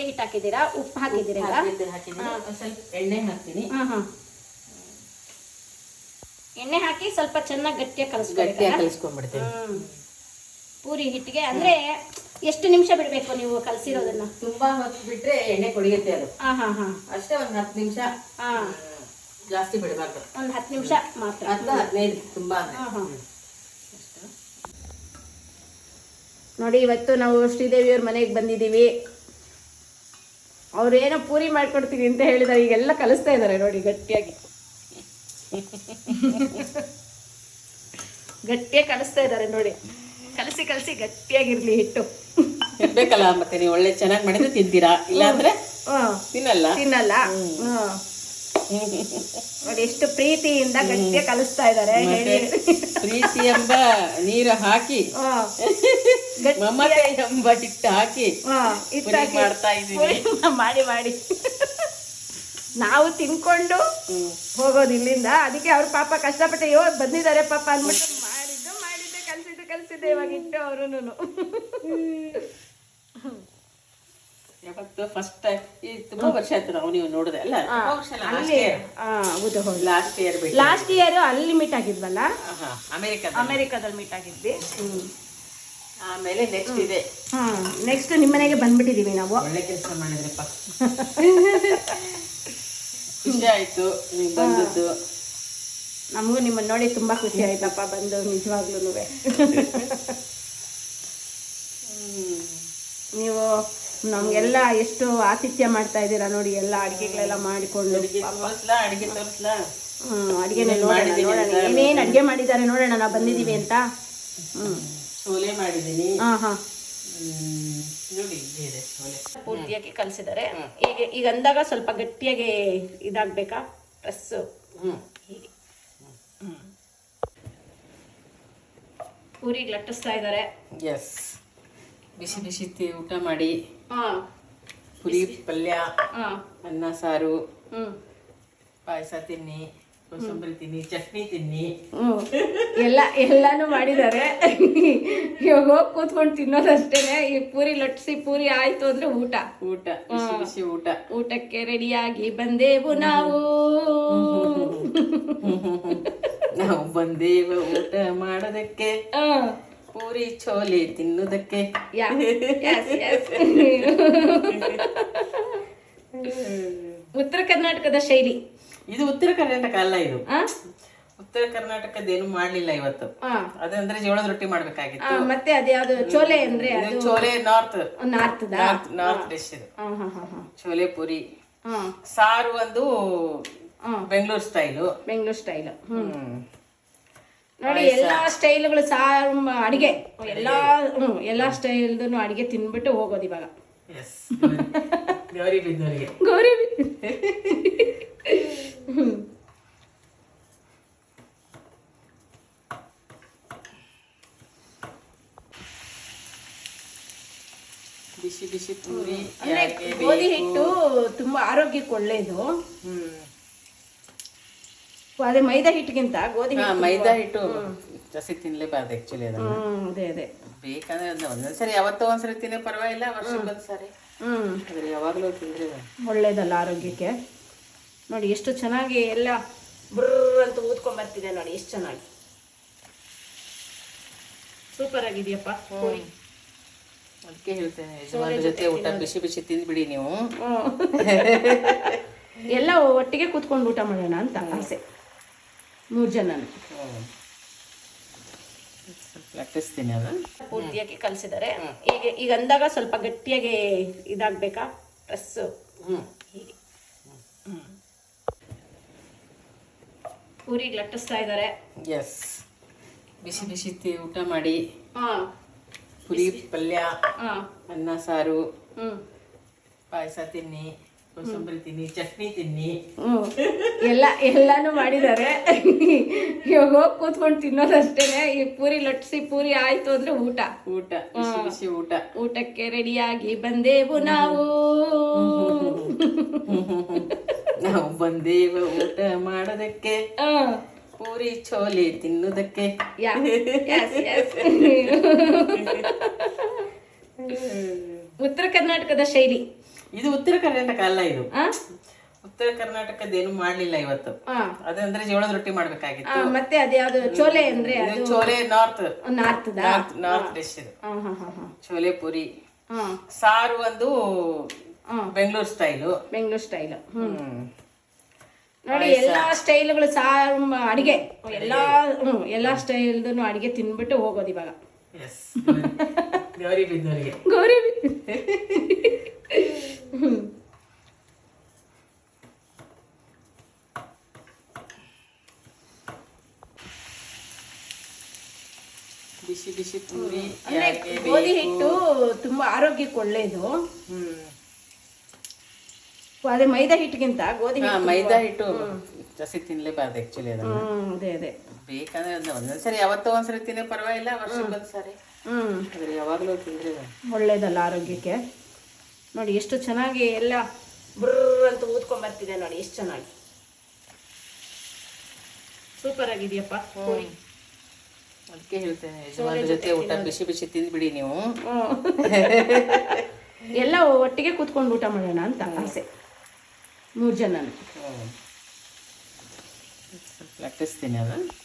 ಗೋಧಿ ಹಿಟ್ಟು ಹಾಕಿದ್ದೀರಾ, ಉಪ್ಪು ಹಾಕಿದ್ದೀರಾ? ಸ್ವಲ್ಪ ಎಣ್ಣೆ ಹಾಕ್ತೀನಿ. ಎಣ್ಣೆ ಹಾಕಿ ಸ್ವಲ್ಪ ಚೆನ್ನಾಗಿ ಗಟ್ಟಿಯಾಗಿ ಕಲಿಸ್ಕೊಂಡ್ಬಿಡ್ತೀನಿ. ಪೂರಿ ಹಿಟ್ಟಿಗೆ ಅಂದ್ರೆ ಎಷ್ಟು ನಿಮಿಷ ಬಿಡ್ಬೇಕು ನೀವು ಕಲಸಿರೋದನ್ನ? ತುಂಬಾ ಹೊತ್ತು ಬಿಟ್ರೆ ಎಣ್ಣೆ ಕೊಡಿಯುತ್ತೆ ಅದು. ಅಷ್ಟೇ ಒಂದ್ 10 ನಿಮಿಷ, ಜಾಸ್ತಿ ಬಿಡಬಾರ್ದು. ಒಂದ್ 10 ನಿಮಿಷ ಮಾತ್ರ, 10-15 ತುಂಬಾ. ನೋಡಿ ಇವತ್ತು ನಾವು ಶ್ರೀದೇವಿಯವ್ರ ಮನೆಗೆ ಬಂದಿದ್ದೀವಿ. ಅವ್ರೇನೋ ಪೂರಿ ಮಾಡ್ಕೊಡ್ತೀನಿ ಅಂತ ಹೇಳಿದಾರೆ, ಈಗೆಲ್ಲ ಕಲಿಸ್ತಾ ಇದ್ದಾರೆ ನೋಡಿ ಗಟ್ಟಿಯಾಗಿ. ಗಟ್ಟಿಯಾಗಿ ಕಲಿಸ್ತಾ ಇದ್ದಾರೆ ನೋಡಿ. ಕಲಸಿ ಕಲಸಿ ಗಟ್ಟಿಯಾಗಿರ್ಲಿ ಹಿಟ್ಟು. ಇರ್ಬೇಕಲ್ಲ, ಮತ್ತೆ ನೀವು ಒಳ್ಳೆ ಚೆನ್ನಾಗಿ ಮಾಡಿದ್ರೆ ತಿಂತೀರಾ, ಇಲ್ಲಾಂದ್ರೆ ತಿನ್ನಲ್ಲ. ನೋಡಿ ಎಷ್ಟು ಪ್ರೀತಿಯಿಂದ ಗಟ್ಟಿಯಾಗಿ ಕಲಿಸ್ತಾ ಇದ್ದಾರೆ. ಪ್ರೀತಿ ಎಂಬ ನೀರು ಹಾಕಿ, ಮಮತೆ ಎಂಬ ಹಿಟ್ಟು ಹಾಕಿ ಮಾಡ್ತಾ ಇದೀವಿ. ಮಾಡಿ ಮಾಡಿ ನಾವು ತಿನ್ಕೊಂಡು ಹೋಗೋದು ಇಲ್ಲಿಂದ. ಅದಕ್ಕೆ ಅವ್ರ ಪಾಪ ಕಷ್ಟಪಟ್ಟು ಬಂದಿದ್ದಾರೆ ಪಾಪ ಅಂದ್ಬಿಟ್ಟು ಕಲ್ಸಿದ್ದೆ ಇವಾಗ ಇಟ್ಟು ಅವರು. ಯಾವತ್ತು ಫಸ್ಟ್ ಟೈಮ್ ತುಂಬಾ ವರ್ಷ ಆಯ್ತು ನಾವು ನೀವು ನೋಡಿದೆ ಅಲ್ಲ? ಲಾಸ್ಟ್ ಇಯರ್ ಅಲ್ಲಿ ಮೀಟ್ ಆಗಿದ್ವಲ್ಲ, ಅಮೆರಿಕಾದಲ್ಲಿ ಮೀಟ್ ಆಗಿದ್ವಿ. ಆಮೇಲೆ ನೆಕ್ಸ್ಟ್ ಇದೆ. ನೆಕ್ಸ್ಟ್ ನಿಮ್ಮನೆಗೆ ಬಂದ್ಬಿಟ್ಟಿದೀವಿ ನಾವು. ಒಳ್ಳೆ ಕೆಲಸ ಮಾಡಿದ್ರಪ್ಪ, ಖುಷಿ ಆಯ್ತು ನೀವು ಬಂದದ್ದು. ನಮಗೂ ನಿಮ್ಮನ್ನ ನೋಡಿ ತುಂಬಾ ಖುಷಿ ಆಯ್ತಪ್ಪ ಬಂದು, ನಿಜವಾಗ್ಲೂ. ನೀವು ನಮ್ಗೆಲ್ಲ ಎಷ್ಟು ಆತಿಥ್ಯ ಮಾಡ್ತಾ ಇದ್ದೀರಾ ನೋಡಿ, ಎಲ್ಲ ಅಡಿಗೆಗಳೆಲ್ಲ ಮಾಡಿಕೊಂಡು. ಅಡಿಗೆನೇ ನೋಡೋಣ ಏನೇನು ಅಡಿಗೆ ಮಾಡಿದ್ದಾರೆ ನೋಡೋಣ, ನಾವು ಬಂದಿದ್ದೀವಿ ಅಂತ. ಚೋಲೆ ಮಾಡಿದ್ದೀನಿ. ಪೂರ್ತಿಯಾಗಿ ಕಲಿಸಿದ್ದಾರೆ. ಈಗ ಅಂದಾಗ ಸ್ವಲ್ಪ ಗಟ್ಟಿಯಾಗಿ ಇದಾಗಬೇಕಾ ಪ್ರೆಸ್. ಪೂರಿಗೆ ಲಟ್ಟಿಸ್ತಾ ಇದ್ದಾರೆ. ಬಿಸಿ ಬಿಸಿ ಊಟ ಮಾಡಿ, ಪುರಿ ಪಲ್ಯ, ಅನ್ನ ಸಾರು, ಪಾಯಸ ತಿನ್ನಿ, ಕೋಸಂಬರಿ ತಿನ್ನಿ, ಚಟ್ನಿ ತಿನ್ನಿ, ಎಲ್ಲಾನು ಮಾಡಿದ್ದಾರೆ. ಇವಾಗ ಹೋಗಿ ಕೂತ್ಕೊಂಡು ತಿನ್ನೋದಷ್ಟೇನೆ. ಈ ಪೂರಿ ಲಟ್ಟಿಸಿ ಪೂರಿ ಆಯ್ತು ಅಂದ್ರೆ ಊಟ ಬಿಸಿ ಬಿಸಿ ಊಟ. ಊಟಕ್ಕೆ ರೆಡಿಯಾಗಿ ಬಂದೇವು ನಾವು. ನಾವು ಬಂದೇವು ಊಟ ಮಾಡೋದಕ್ಕೆ, ಪೂರಿ ಚೋಲೆ ತಿನ್ನುವುದಕ್ಕೆ. ಉತ್ತರ ಕರ್ನಾಟಕದ ಶೈಲಿ ಇದು. ಉತ್ತರ ಕರ್ನಾಟಕ ಅಲ್ಲ ಇದು, ಉತ್ತರ ಕರ್ನಾಟಕದೇನು ಮಾಡ್ಲಿಲ್ಲ ಇವತ್ತು. ಅದಂದ್ರೆ ಜೋಳದ ರೊಟ್ಟಿ ಮಾಡ್ಬೇಕಾಗಿತ್ತು. ಮತ್ತೆ ಅದ್ಯಾವ್ದು ಚೋಲೆ ಅಂದ್ರೆ? ಚೋಲೆ ನಾರ್ತ್ ಡಿಶ್ ಇದು. ಚೋಲೆ ಪೂರಿ ಸಾರು ಒಂದು ಬೆಂಗಳೂರು ಸ್ಟೈಲು. ನೋಡಿ ಎಲ್ಲಾ ಸ್ಟೈಲ್ಗಳು ಸಾರು ಅಡಿಗೆ, ಎಲ್ಲಾ ಸ್ಟೈಲ್ದು ಅಡಿಗೆ ತಿನ್ಬಿಟ್ಟು ಹೋಗೋದು ಇವಾಗ. ಗೌರಿ ಬಿಸಿ ಬಿಸಿ ಪೂರಿ. ಗೋಧಿ ಹಿಟ್ಟು ತುಂಬಾ ಆರೋಗ್ಯಕ್ಕೆ ಒಳ್ಳೇದು. ಅದೇ ಮೈದಾ ಹಿಟ್ಟಿಗಿಂತ ಗೋಧಿ ಹಿಟ್ಟು ಜಾಸ್ತಿ ತಿನ್ಲೇಬಾರ್ದು ಆಕ್ಚುಲಿ. ಅದೇ ಬೇಕಂದ್ರೆ ಒಂದೊಂದ್ಸರಿ ಯಾವತ್ತೋ ಒಂದ್ಸರಿ ತಿನ್ನೋ ಪರವಾಗಿಲ್ಲ, ವರ್ಷಕ್ಕೊಂದ್ಸರಿ. ಯಾವಾಗ್ಲೂ ತಿಂದ್ರೆ ಒಳ್ಳೇದಲ್ಲ ಆರೋಗ್ಯಕ್ಕೆ. ನೋಡಿ ಎಷ್ಟು ಚೆನ್ನಾಗಿ ಎಲ್ಲ ಬ್ರರ್ ಅಂತ ಊದ್ಕೊಂಡ್ ಬರ್ತಿದೆ ನೋಡಿ, ಎಷ್ಟು ಚೆನ್ನಾಗಿ ಸೂಪರ್ ಆಗಿದೆಯಪ್ಪ. ಅದಕ್ಕೆ ಹೇಳ್ತೇನೆ, ಯಜಮಾನ್ರ ಜೊತೆ ಊಟ ಬಿಸಿ ಬಿಸಿ ತಿಂದ್ಬಿಡಿ ನೀವು. ಎಲ್ಲ ಒಟ್ಟಿಗೆ ಕೂತ್ಕೊಂಡು ಊಟ ಮಾಡೋಣ ಅಂತ ಆಸೆ, 3 ಜನ. ಲಟ್ಟಿಸ್ತೀನಿ, ಅದು ಪೂರ್ತಿಯಾಗಿ ಕಲಿಸಿದ್ದಾರೆ. ಈಗ ಅಂದಾಗ ಸ್ವಲ್ಪ ಗಟ್ಟಿಯಾಗಿ ಇದಾಗಬೇಕಾ ಪ್ರೆಸ್. ಪೂರಿಗೆ ಲಟ್ಟಿಸ್ತಾ ಇದ್ದಾರೆ. ಬಿಸಿ ಬಿಸಿ ಊಟ ಮಾಡಿ, ಪುರಿ ಪಲ್ಯ, ಅನ್ನ ಸಾರು, ಪಾಯಸ ತಿನ್ನಿ, ಕೋಸಂಬರಿ ತಿನ್ನಿ, ಚಟ್ನಿ ತಿನ್ನಿ, ಎಲ್ಲಾನು ಮಾಡಿದ್ದಾರೆ. ಇವಾಗ ಹೋಗಿ ಕೂತ್ಕೊಂಡು ತಿನ್ನೋದಷ್ಟೇನೆ. ಈ ಪೂರಿ ಲಟ್ಟಿಸಿ ಪೂರಿ ಆಯ್ತು ಅಂದ್ರೆ ಊಟ ಬಿಸಿ ಬಿಸಿ ಊಟ. ಊಟಕ್ಕೆ ರೆಡಿಯಾಗಿ ಬಂದೇವು ನಾವು. ನಾವು ಬಂದೇವು ಊಟ ಮಾಡೋದಕ್ಕೆ, ಪೂರಿ ಚೋಲೆ ತಿನ್ನುವುದಕ್ಕೆ. ಉತ್ತರ ಕರ್ನಾಟಕದ ಶೈಲಿ ಇದು ಉತ್ತರ ಕರ್ನಾಟಕ ಅಲ್ಲ ಇದು. ಆ? ಉತ್ತರ ಕರ್ನಾಟಕದ ಏನು ಮಾಡ್ಲಿಲ್ಲ ಇವತ್ತು. ಆ. ಅದಂದ್ರೆ ಜೋಳದ ರೊಟ್ಟಿ ಮಾಡ್ಬೇಕಾಗಿತ್ತು. ಮತ್ತೆ ಅದ್ಯಾವ್ದು ಚೋಲೆ ಅಂದ್ರೆ ಇದು ಅದು ಚೋಲೆ ನಾರ್ತ್ ನಾರ್ತ್ ಡಿಶ್ ಇದು. ಹಾ ಹಾ ಹಾ ಹಾ ಚೋಲೆ ಪುರಿ. ಹಾ ಸಾರು ಒಂದು ಬೆಂಗಳೂರು ಸ್ಟೈಲು. ಬೆಂಗಳೂರು ಸ್ಟೈಲ್. ನೋಡಿ ಎಲ್ಲಾ ಸ್ಟೈಲ್ಗಳು ಸಾರು ಅಡಿಗೆ ಎಲ್ಲಾ ಸ್ಟೈಲ್ದು ಅಡಿಗೆ ತಿನ್ಬಿಟ್ಟು ಹೋಗೋದು ಇವಾಗ. ಗೌರಿ ಬಿದ್ದವರಿಗೆ. ಗೌರಿ ಬಿಸಿ ಬಿಸಿ ಪೂರಿ. ಗೋಧಿ ಹಿಟ್ಟು ತುಂಬಾ ಆರೋಗ್ಯಕ್ಕೆ ಒಳ್ಳೇದು. ಅದೇ ಮೈದಾ ಹಿಟ್ಟಿಗಿಂತ ಗೋಧಿ ಹಿಟ್ಟು ಮೈದಾ ಹಿಟ್ಟು ಜಾಸ್ತಿ ತಿನ್ಲೇಬಾರ್ದು ಆಕ್ಚುಲಿ. ಅದನ್ನ ಅದೇ ಬೇಕಂದ್ರೆ ಅದನ್ನ ಒಂದೊಂದ್ಸರಿ ಯಾವತ್ತೋ ಒಂದ್ಸರಿ ತಿನ್ನೋ ಪರವಾಗಿಲ್ಲ, ವರ್ಷಕ್ಕೊಂದ್ಸರಿ. ಆದ್ರೆ ಯಾವಾಗಲೂ ತಿಂದ್ರೆ ಒಳ್ಳೇದಲ್ಲ ಆರೋಗ್ಯಕ್ಕೆ. ನೋಡಿ ಎಷ್ಟು ಚೆನ್ನಾಗಿ ಎಲ್ಲ ಬ್ರರ್ ಅಂತ ಊದ್ಕೊಂಡ್ ಬರ್ತಿದೆ ನೋಡಿ, ಎಷ್ಟು ಚೆನ್ನಾಗಿ ಸೂಪರ್ ಆಗಿದೆಯಪ್ಪ ಪೂರಿ. ಅದಕ್ಕೆ ಹೇಳ್ತೇನೆ, ಯಜಮಾನ್ರ ಜೊತೆ ಊಟ ಬಿಸಿ ಬಿಸಿ ತಿಂದ್ಬಿಡಿ ನೀವು. ಎಲ್ಲ ಒಟ್ಟಿಗೆ ಕೂತ್ಕೊಂಡು ಊಟ ಮಾಡೋಣ ಅಂತ ಆಸೆ, 3 ಜನ. ಲಟ್ಟಿಸ್ತೀನಿ ಅದು.